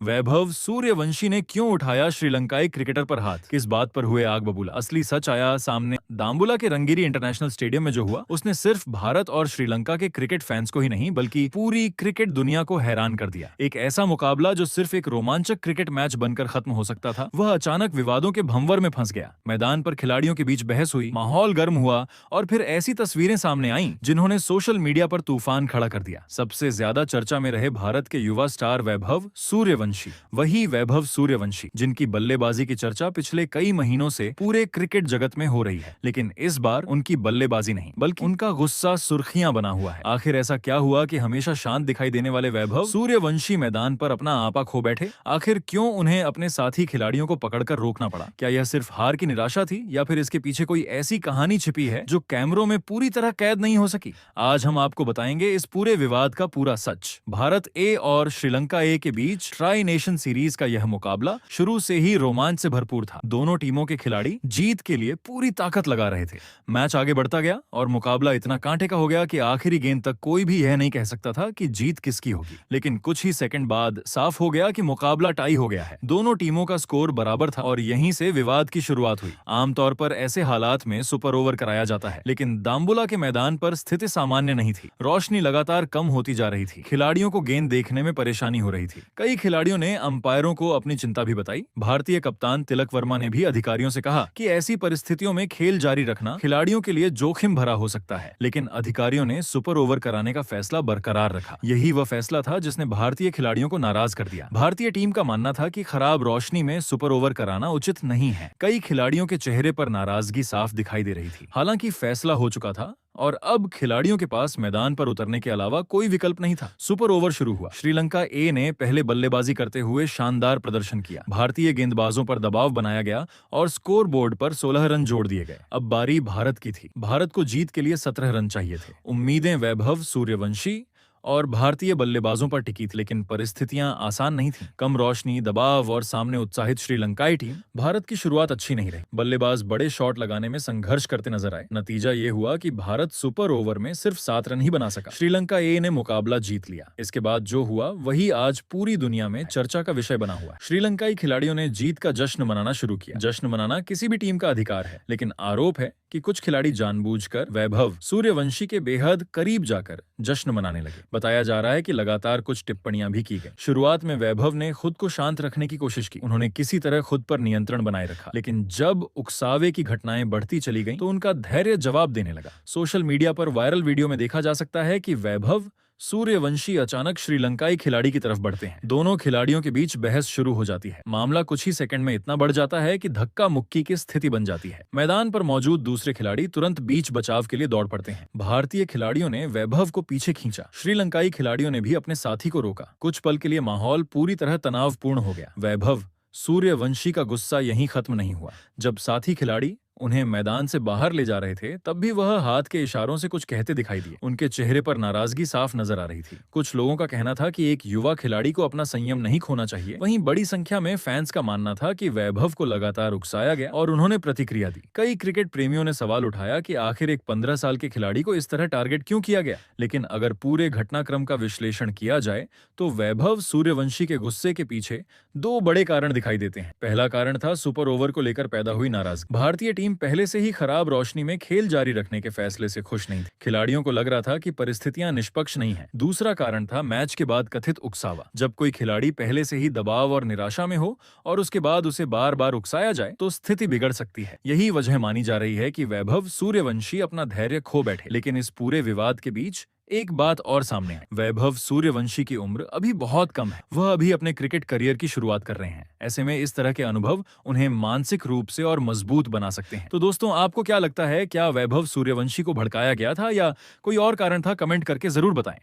वैभव सूर्यवंशी ने क्यों उठाया श्रीलंकाई क्रिकेटर पर हाथ, किस बात पर हुए आग बबूला। असली सच आया सामने। दाम्बुला के रंगीरी इंटरनेशनल स्टेडियम में जो हुआ उसने सिर्फ भारत और श्रीलंका के क्रिकेट फैंस को ही नहीं बल्कि पूरी क्रिकेट दुनिया को हैरान कर दिया। एक ऐसा मुकाबला जो सिर्फ एक रोमांचक क्रिकेट मैच बनकर खत्म हो सकता था, वह अचानक विवादों के भंवर में फंस गया। मैदान पर खिलाड़ियों के बीच बहस हुई, माहौल गर्म हुआ और फिर ऐसी तस्वीरें सामने आईं जिन्होंने सोशल मीडिया पर तूफान खड़ा कर दिया। सबसे ज्यादा चर्चा में रहे भारत के युवा स्टार वैभव सूर्यवंशी। वही वैभव सूर्यवंशी जिनकी बल्लेबाजी की चर्चा पिछले कई महीनों से पूरे क्रिकेट जगत में हो रही है। लेकिन इस बार उनकी बल्लेबाजी नहीं बल्कि उनका गुस्सा सुर्खियां बना हुआ है। आखिर ऐसा क्या हुआ कि हमेशा शांत दिखाई देने वाले वैभव सूर्यवंशी मैदान पर अपना आपा खो बैठे। आखिर क्यों उन्हें अपने साथी खिलाड़ियों को पकड़कर रोकना पड़ा? क्या यह सिर्फ हार की निराशा थी या फिर इसके पीछे कोई ऐसी कहानी छिपी है जो कैमरों में पूरी तरह कैद नहीं हो सकी? आज हम आपको बताएंगे इस पूरे विवाद का पूरा सच। भारत ए और श्रीलंका ए के बीच ट्राई नेशन सीरीज का यह मुकाबला शुरू से ही रोमांच से भरपूर था। दोनों टीमों के खिलाड़ी जीत के लिए पूरी ताकत लगा रहे थे। मैच आगे बढ़ता गया और मुकाबला इतना कांटे का हो गया कि आखिरी गेंद तक कोई भी यह नहीं कह सकता था कि जीत किसकी होगी। लेकिन कुछ ही सेकंड बाद साफ हो गया कि मुकाबला टाई हो गया है। दोनों टीमों का स्कोर बराबर था और यहीं से विवाद की शुरुआत हुई। आमतौर पर ऐसे हालात में सुपर ओवर कराया जाता है, लेकिन दाम्बुला के मैदान पर स्थिति सामान्य नहीं थी। रोशनी लगातार कम होती जा रही थी। खिलाड़ियों को गेंद देखने में परेशानी हो रही थी। कई खिलाड़ियों ने अंपायरों को अपनी चिंता भी बताई। भारतीय कप्तान तिलक वर्मा ने भी अधिकारियों से कहा कि ऐसी परिस्थितियों में खेल जारी रखना खिलाड़ियों के लिए जोखिम भरा हो सकता है। लेकिन अधिकारियों ने सुपर ओवर कराने का फैसला बरकरार रखा। यही वह फैसला था जिसने भारतीय खिलाड़ियों को नाराज कर दिया। भारतीय टीम का मानना था कि खराब रोशनी में सुपर ओवर कराना उचित नहीं है। कई खिलाड़ियों के चेहरे पर नाराजगी साफ दिखाई दे रही थी। हालांकि फैसला हो चुका था और अब खिलाड़ियों के पास मैदान पर उतरने के अलावा कोई विकल्प नहीं था। सुपर ओवर शुरू हुआ। श्रीलंका ए ने पहले बल्लेबाजी करते हुए शानदार प्रदर्शन किया। भारतीय गेंदबाजों पर दबाव बनाया गया और स्कोर बोर्ड पर 16 रन जोड़ दिए गए। अब बारी भारत की थी। भारत को जीत के लिए 17 रन चाहिए थे। उम्मीदें वैभव सूर्यवंशी और भारतीय बल्लेबाजों पर टिकी थी, लेकिन परिस्थितियां आसान नहीं थीं। कम रोशनी, दबाव और सामने उत्साहित श्रीलंकाई टीम। भारत की शुरुआत अच्छी नहीं रही। बल्लेबाज बड़े शॉट लगाने में संघर्ष करते नजर आए। नतीजा ये हुआ कि भारत सुपर ओवर में सिर्फ 7 रन ही बना सका। श्रीलंका ए ने मुकाबला जीत लिया। इसके बाद जो हुआ वही आज पूरी दुनिया में चर्चा का विषय बना हुआ। श्रीलंकाई खिलाड़ियों ने जीत का जश्न मनाना शुरू किया। जश्न मनाना किसी भी टीम का अधिकार है, लेकिन आरोप है कि कुछ खिलाड़ी जानबूझकर वैभव सूर्यवंशी के बेहद करीब जाकर जश्न मनाने लगे। बताया जा रहा है कि लगातार कुछ टिप्पणियां भी की गई। शुरुआत में वैभव ने खुद को शांत रखने की कोशिश की। उन्होंने किसी तरह खुद पर नियंत्रण बनाए रखा। लेकिन जब उकसावे की घटनाएं बढ़ती चली गईं, तो उनका धैर्य जवाब देने लगा। सोशल मीडिया पर वायरल वीडियो में देखा जा सकता है कि वैभव सूर्यवंशी अचानक श्रीलंकाई खिलाड़ी की तरफ बढ़ते हैं। दोनों खिलाड़ियों के बीच बहस शुरू हो जाती है। मामला कुछ ही सेकंड में इतना बढ़ जाता है कि धक्का मुक्की की स्थिति बन जाती है। मैदान पर मौजूद दूसरे खिलाड़ी तुरंत बीच बचाव के लिए दौड़ पड़ते हैं। भारतीय खिलाड़ियों ने वैभव को पीछे खींचा। श्रीलंकाई खिलाड़ियों ने भी अपने साथी को रोका। कुछ पल के लिए माहौल पूरी तरह तनावपूर्ण हो गया। वैभव सूर्यवंशी का गुस्सा यहीं खत्म नहीं हुआ। जब साथी खिलाड़ी उन्हें मैदान से बाहर ले जा रहे थे, तब भी वह हाथ के इशारों से कुछ कहते दिखाई दिए। उनके चेहरे पर नाराजगी साफ नजर आ रही थी। कुछ लोगों का कहना था कि एक युवा खिलाड़ी को अपना संयम नहीं खोना चाहिए। वहीं बड़ी संख्या में फैंस का मानना था कि वैभव को लगातार उकसाया गया और उन्होंने प्रतिक्रिया दी। कई क्रिकेट प्रेमियों ने सवाल उठाया कि आखिर एक 15 साल के खिलाड़ी को इस तरह टारगेट क्यों किया गया। लेकिन अगर पूरे घटनाक्रम का विश्लेषण किया जाए तो वैभव सूर्यवंशी के गुस्से के पीछे 2 बड़े कारण दिखाई देते हैं। पहला कारण था सुपर ओवर को लेकर पैदा हुई नाराजगी। भारतीय टीम पहले से ही खराब रोशनी में खेल जारी रखने के फैसले से खुश नहीं थी। खिलाड़ियों को लग रहा था कि परिस्थितियां निष्पक्ष नहीं हैं। दूसरा कारण था मैच के बाद कथित उकसावा। जब कोई खिलाड़ी पहले से ही दबाव और निराशा में हो और उसके बाद उसे बार बार उकसाया जाए तो स्थिति बिगड़ सकती है। यही वजह मानी जा रही है कि वैभव सूर्यवंशी अपना धैर्य खो बैठे। लेकिन इस पूरे विवाद के बीच एक बात और सामने आई। वैभव सूर्यवंशी की उम्र अभी बहुत कम है। वह अभी अपने क्रिकेट करियर की शुरुआत कर रहे हैं। ऐसे में इस तरह के अनुभव उन्हें मानसिक रूप से और मजबूत बना सकते हैं। तो दोस्तों, आपको क्या लगता है? क्या वैभव सूर्यवंशी को भड़काया गया था या कोई और कारण था? कमेंट करके जरूर बताएं।